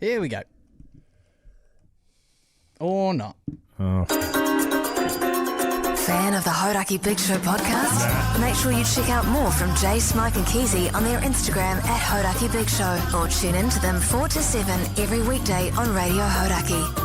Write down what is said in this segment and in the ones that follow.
Here we go. Or not. Oh. Fan of the Hodaki Big Show podcast? Make sure you check out more from Jay, Smike and Keezy on their Instagram at Hodaki Big Show, or tune in to them 4 to 7 every weekday on Radio Hodaki.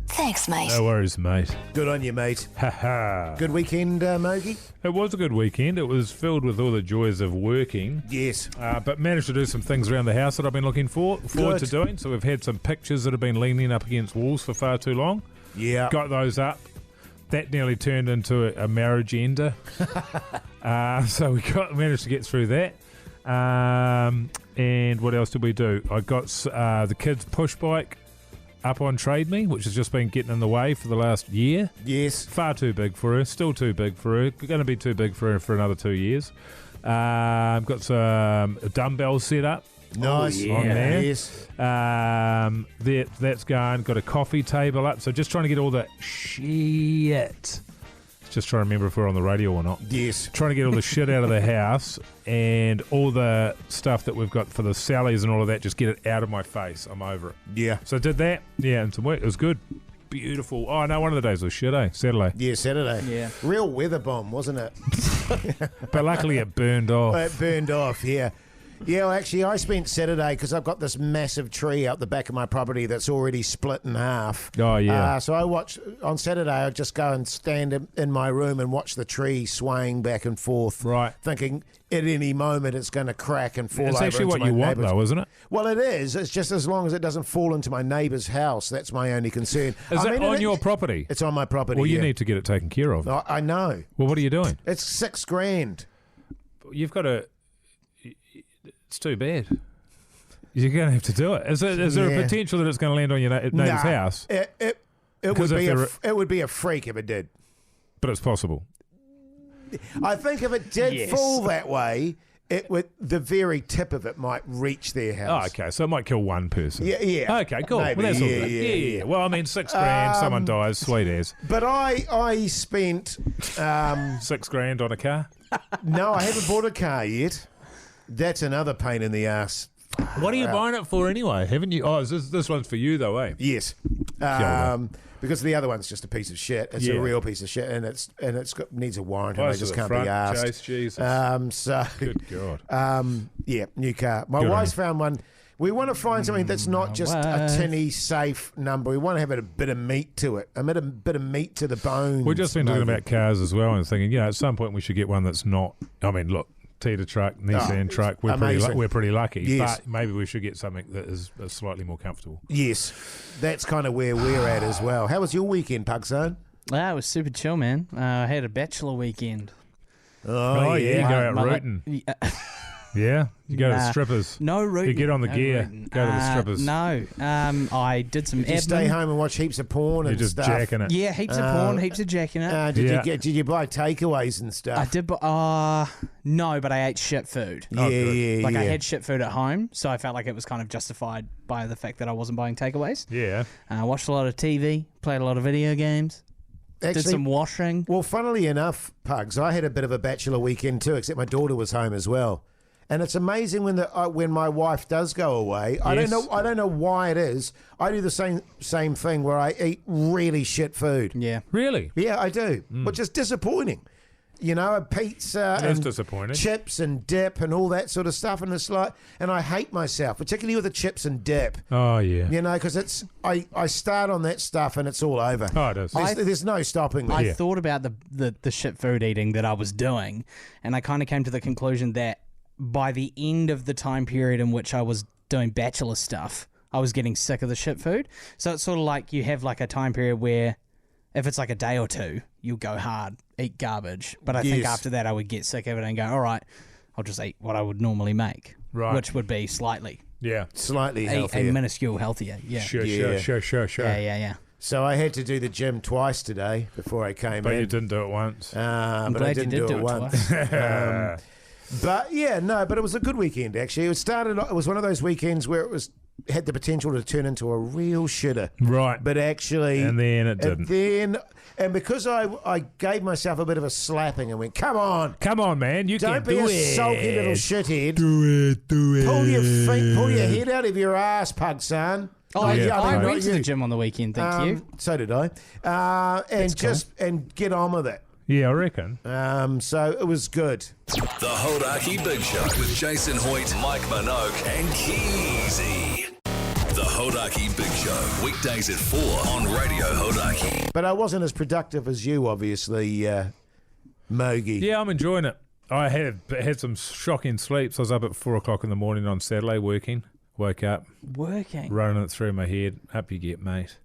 Thanks, mate. No worries, mate. Good on you, mate. Ha ha. Good weekend, Mogi? It was a good weekend. It was filled with all the joys of working. Yes. But managed to do some things around the house that I've been looking forward to doing. So we've had some pictures that have been leaning up against walls for far too long. Yeah. Got those up. That nearly turned into a marriage ender. So we managed to get through that. And what else did we do? I got the kids' push bike up on Trade Me, which has just been getting in the way for the last year. Yes. Far too big for her. Still too big for her. Going to be too big for her for another 2 years. Got some dumbbells set up. Nice. On there. Yes. That's gone. Got a coffee table up. So just trying to get all the shit. Just trying to remember if we're on the radio or not. Yes. Trying to get all the shit out of the house and all the stuff that we've got for the Sallies and all of that. Just get it out of my face. I'm over it. Yeah. So I did that. Yeah, and some work. It was good. Beautiful. Oh, no, one of the days was shit, eh? Saturday. Yeah, Saturday. Yeah. Real weather bomb, wasn't it? But luckily it burned off. It burned off, yeah. Yeah, well, actually, I spent Saturday because I've got this massive tree out the back of my property that's already split in half. Oh, yeah. So I watch on Saturday. I just go and stand in my room and watch the tree swaying back and forth. Right. Thinking at any moment it's going to crack and fall It's over actually into what my you want, neighbour's. though, isn't it? Well, it is. It's just as long as it doesn't fall into my neighbour's house. That's my only concern. Is it on your property? It's on my property. Well, you yeah. need to get it taken care of. I know. Well, what are you doing? It's $6,000. You've got to... It's too bad. You're going to have to do it. Is there a potential that it's going to land on your neighbour's house? It would be a freak if it did. But it's possible. I think if it did fall that way, the very tip of it might reach their house. Oh, okay. So it might kill one person. Yeah. Okay, cool. Maybe. Well, that's all Yeah, good. yeah. Well, I mean, $6,000, someone dies, sweet as. But I spent... $6,000 on a car? No, I haven't bought a car yet. That's another pain in the ass. What are you buying it for anyway? Haven't you? Oh, this one's for you though, eh? Yes. Because the other one's just a piece of shit. It's a real piece of shit, and needs a warrant, and they just can't be asked. Chase, Jesus. So, Good God. yeah, new car. My Good wife's found one. We want to find something that's not just a tinny, safe number. We want to have a bit of meat to it. A bit of meat to the bone. We've just been talking about cars as well and thinking, at some point we should get one that's not, I mean, look, Tita truck, Nissan truck, we're pretty lucky. Yes. But maybe we should get something that is slightly more comfortable. Yes, that's kind of where we're at as well. How was your weekend, Pugzone? It was super chill, man. I had a Bachelor weekend. Oh yeah. You go out rooting. Yeah? You go to the strippers. No rooting. You get on the gear, rooting. go to the strippers. No. I did some Did you stay home and watch heaps of porn and You're just stuff? jacking it. Yeah, heaps of porn, heaps of jacking it. Did you buy takeaways and stuff? I did, no, but I ate shit food. Yeah. I had shit food at home, so I felt like it was kind of justified by the fact that I wasn't buying takeaways. Yeah. I watched a lot of TV, played a lot of video games, Actually, did some washing. Well, funnily enough, Pugs, I had a bit of a bachelor weekend too, except my daughter was home as well. And it's amazing when my wife does go away. I don't know why it is. I do the same thing where I eat really shit food. Yeah. Really? Yeah, I do, which is disappointing. You know, a pizza That's and disappointing. chips and dip and all that sort of stuff, and it's like, and I hate myself, particularly with the chips and dip. Oh yeah. You know, because I start on that stuff and it's all over. Oh, it is. There's no stopping me. I thought about the shit food eating that I was doing, and I kind of came to the conclusion that by the end of the time period in which I was doing Bachelor stuff, I was getting sick of the shit food. So it's sort of like you have like a time period where if it's like a day or two, you'll go hard, eat garbage. But I think after that I would get sick of it and go, all right, I'll just eat what I would normally make, which would be slightly healthier. A minuscule healthier. Yeah. Sure. Yeah. So I had to do the gym twice today before I came in. But you didn't do it once. But glad I didn't you did do it once. But it was a good weekend actually. It was one of those weekends where it was had the potential to turn into a real shitter. Right. But actually... And then it didn't. And because I gave myself a bit of a slapping and went, come on, man, you can don't be do a it. sulky little shithead. Do it. Pull your head out of your ass, pug son. Oh, Yeah. I not went to you. the gym on the weekend, thank you. So did I. And get on with it. Yeah, I reckon. So it was good. The Hodaki Big Show with Jason Hoyt, Mike Minogue, and Keezy. The Hodaki Big Show, weekdays at 4 on Radio Hodaki. But I wasn't as productive as you, obviously, Mogi. Yeah, I'm enjoying it. I had some shocking sleeps. I was up at 4 o'clock in the morning on Saturday working. Woke up, Working. running it through my head. Up you get, mate.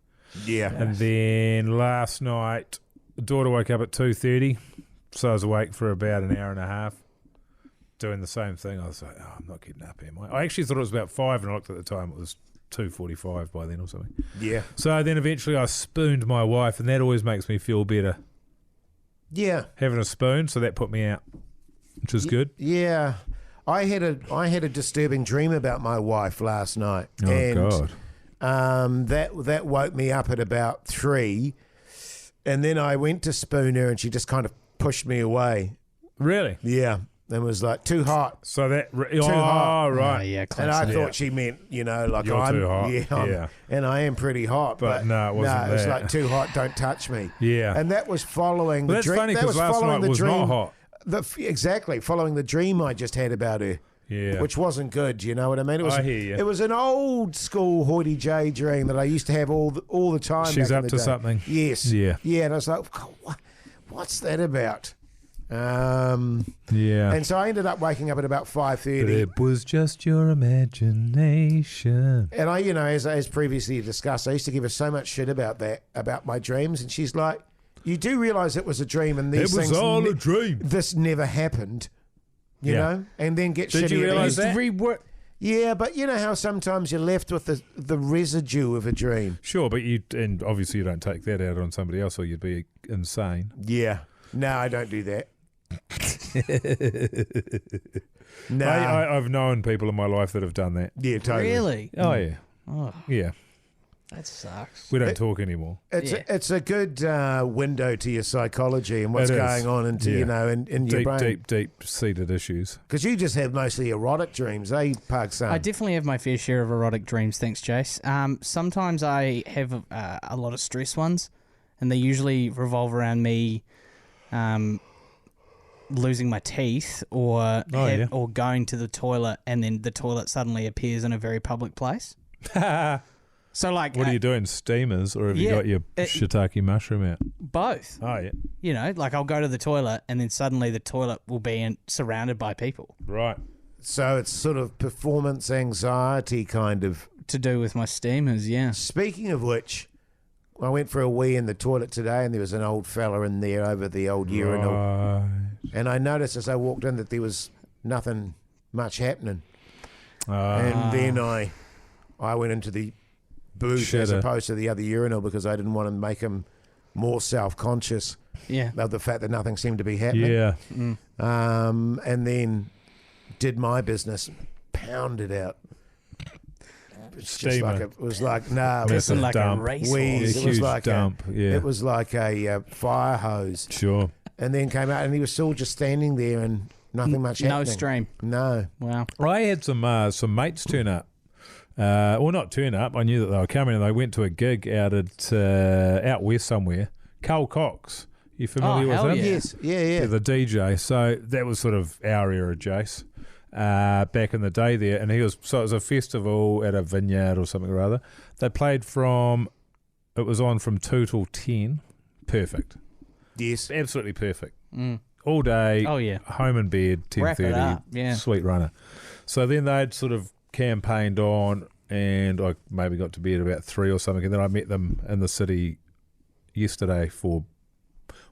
Yeah. And then last night, the daughter woke up at 2:30, so I was awake for about an hour and a half, doing the same thing. I was like, I'm not getting up, am I? I actually thought it was about 5, and I looked at the time. It was 2:45 by then or something. Yeah. So then eventually I spooned my wife, and that always makes me feel better, Yeah. having a spoon, so that put me out, which is good. Yeah. I had a disturbing dream about my wife last night. Oh, and, God. that woke me up at about 3, and then I went to spoon her, and she just kind of pushed me away. Really? Yeah. And was like, too hot. So that... hot. right. Oh, yeah, close And I enough. thought she meant, like You're I'm too hot. Yeah, and I am pretty hot. But no, it wasn't it's that. like too hot, don't touch me. Yeah. And that was following Well, the that's dream. funny that because was last following night the was dream. not hot. Exactly, following the dream I just had about her. Yeah. Which wasn't good, you know what I mean? It was, I hear you. It was an old school Hoity J dream that I used to have all the time. She's back in up the to day. something. Yes. Yeah. Yeah, and I was like, God, what's that about? Yeah. And so I ended up waking up at about 5:30. But it was just your imagination. And I, as previously discussed, I used to give her so much shit about that, about my dreams. And she's like, you do realise it was a dream and these It was things... all a dream. This never happened, you Yeah. know? And then get Did shitty you at the realise end. that? Rework. Yeah, but you know how sometimes you're left with the residue of a dream? Sure, but and obviously you don't take that out on somebody else or you'd be insane. Yeah. No, I don't do that. No. I've known people in my life that have done that. Yeah, totally. Really? Oh, yeah. Oh, Yeah. that sucks. We don't talk anymore. It's a good window to your psychology and what's It is. going on into, Yeah. in your brain. Deep-seated issues. Because you just have mostly erotic dreams, eh, Park Sun? I definitely have my fair share of erotic dreams, thanks, Jace. Sometimes I have a lot of stress ones, and they usually revolve around me losing my teeth or or going to the toilet, and then the toilet suddenly appears in a very public place. So, like... What are you doing, steamers, or have you yeah, got your shiitake mushroom out? Both. Oh, yeah. You know, like I'll go to the toilet, and then suddenly the toilet will be surrounded by people. Right. So it's sort of performance anxiety kind of. To do with my steamers, yeah. Speaking of which, I went for a wee in the toilet today and there was an old fella in there over the old urinal. Right. And I noticed as I walked in that there was nothing much happening. And then I went into the booth as Shitter. opposed to the other urinal because I didn't want to make him more self-conscious Yeah. of the fact that nothing seemed to be happening. Yeah. And then did my business, pounded out. It's just Steamer. like it was like no, it Massive was like dump. a race. wheeze. A It was huge like dump. Yeah. it was like a fire hose, Sure. and then came out, and he was still just standing there, and nothing much No happening. stream. No. Wow. I had some mates turn up. Well, not turn up. I knew that they were coming, and they went to a gig out west somewhere. Carl Cox. You familiar with hell him? yeah. Yes. Yeah. Yeah, the DJ. So that was sort of our era, Jace. Back in the day there, and it was a festival at a vineyard or something or other. They played it was on from 2 till 10. Perfect. Yes. Absolutely perfect. All day. Oh, yeah. Home in bed, Wrap it 10:30. up, yeah. Sweet runner. So then they'd sort of campaigned on, and I maybe got to bed about 3 or something, and then I met them in the city yesterday for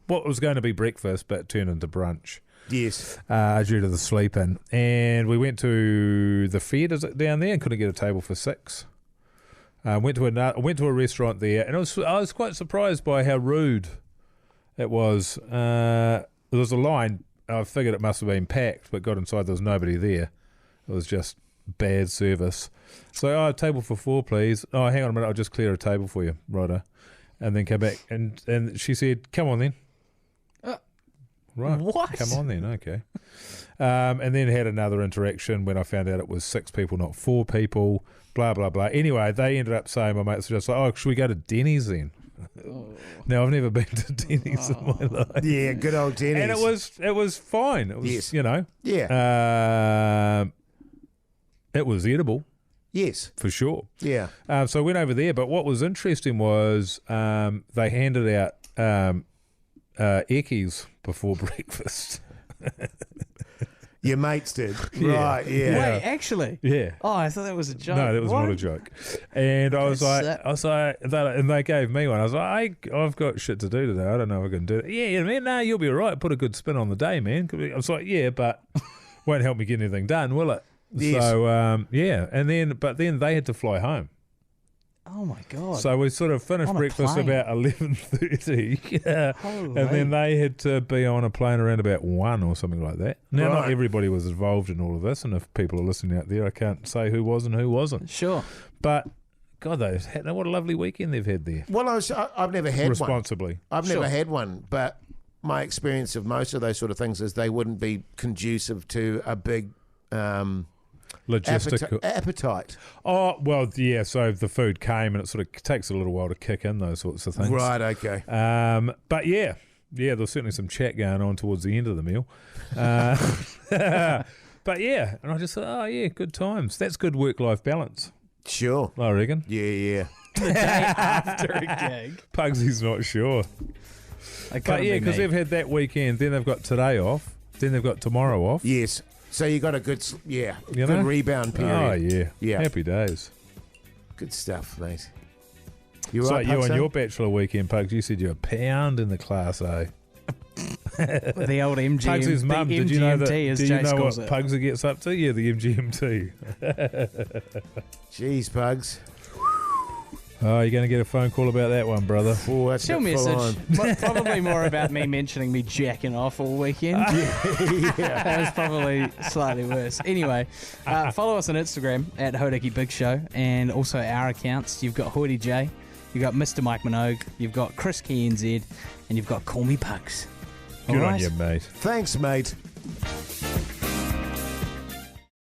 what was going to be breakfast, but turned into brunch. Yes. Due to the sleep-in. And we went to the Fed down there and couldn't get a table for 6. Went to a restaurant there, and I was quite surprised by how rude it was. There was a line. I figured it must have been packed, but got inside, there was nobody there. It was just bad service. So, table for 4, please. Oh, hang on a minute, I'll just clear a table for you, righto. And then come back, and she said, come on then. Right. What? Come on then, okay. And then had another interaction when I found out it was 6 people, not 4 people, blah, blah, blah. Anyway, they ended up saying, my mates were just like, oh, should we go to Denny's then? Now, I've never been to Denny's in my life. Yeah, good old Denny's. And it was fine. It was, Yes. Yeah. It was edible. Yes. For sure. Yeah. So I went over there, but what was interesting was they handed out Eckies before breakfast. Your mates did. Yeah. Right, yeah. Wait, actually? Yeah. Oh, I thought that was a joke. No, that was not a joke. And I was like, and they gave me one. I was like, I've got shit to do today. I don't know if I can do it. Yeah, man, no, you'll be all right. Put a good spin on the day, man. I was like, yeah, but won't help me get anything done, will it? Yes. So, yeah. But then they had to fly home. Oh, my God. So we sort of finished On a breakfast plane. about 11:30, Holy. and then they had to be on a plane around about 1 or something like that. Now, not Right. everybody was involved in all of this, and if people are listening out there, I can't say who was and who wasn't. Sure. But God, what a lovely weekend they've had there. Well, I've never had one. Responsibly. I've Sure. never had one, but my experience of most of those sort of things is they wouldn't be conducive to a big Logistical. appetite. Oh, well, yeah, so the food came and it sort of takes a little while to kick in, those sorts of things. Right, okay. But yeah, there was certainly some chat going on towards the end of the meal. But yeah, and I just thought, oh yeah, good times. That's good work-life balance, Sure. I reckon. Yeah. The day after a gig. Pugsy's not sure. But yeah, because they've had that weekend, then they've got today off, then they've got tomorrow off. Yes. So you got a good You good know? rebound period. Oh yeah. Yeah. Happy days. Good stuff, mate. You So right, you Pugsy? on your bachelor weekend, Pugs, you said you're a pound in the class A. The old MGM. Pugsy's the mum, MGMT, did you know that? as Do you Jace know calls what it. Pugsy gets up to? Yeah, the MGMT. Jeez, Pugs. Oh, you're going to get a phone call about that one, brother. Oh, that's Still a bit full message. Probably more about me mentioning me jacking off all weekend. That was probably slightly worse. Anyway, follow us on Instagram at Hodaki Big Show and also our accounts. You've got Hoity J, you've got Mr. Mike Minogue, you've got Chris KNZ, and you've got Call Me Pugs. Good All on right? you, mate. Thanks, mate.